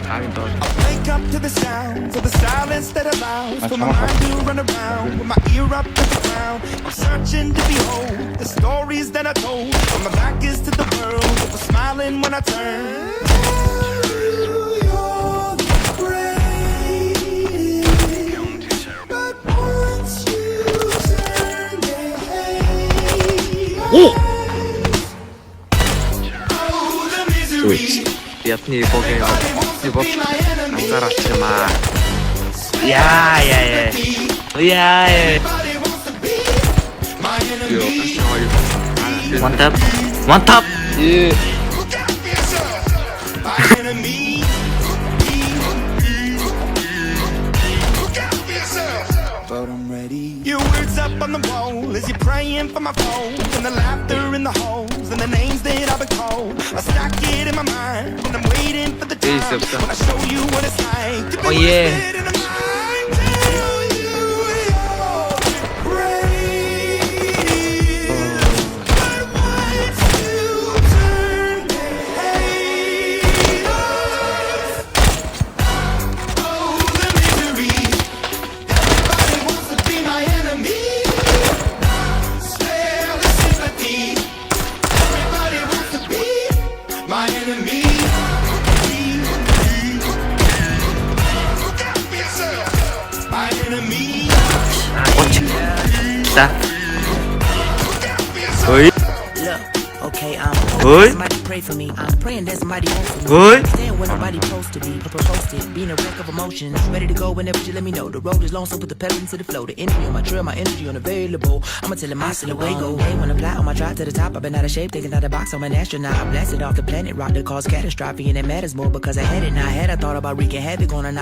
다음이 더. Wake up to the sounds of the silence that allows for my mind to run around with my ear up to the ground. I'm searching to behold the stories that I told. When my back is to the world, it was smiling when I turned. You're the greatest, but once you turn your head, oh, the misery. Biedni Bogiem, nie zaraz trzyma. Jaje. One tap. Yeah. But I'm ready. Your words up on the wall as you're praying for my phone, and the laughter in the halls and the names that I've been called. I stack it in my mind and I'm waiting for the time when I show you what it's like to be yeah. in a mind. Tell you you're great, but once you turn the haters, oh, the misery. Everybody wants to be my enemy. Spare the sympathy. Everybody wants to be my enemy. Look out for yourself. My enemy. 기다. Look 어이. out for yourself. Look, okay, Oi. somebody pray for me. I'm praying that somebody wants for me. Oi. Stand where nobody supposed to be. Posted, being a wreck of emotions. Ready to go whenever you let me know. The road is long, so put the pedal into the flow. The energy on my trail, my energy unavailable. I'ma tell him I still away go. Hey, when I fly on my drive to the top, I've been out of shape, taking out the box. I'm an astronaut. I blasted off the planet, rock that caused catastrophe, and it matters more because I had it. Now I thought about wreaking havoc on an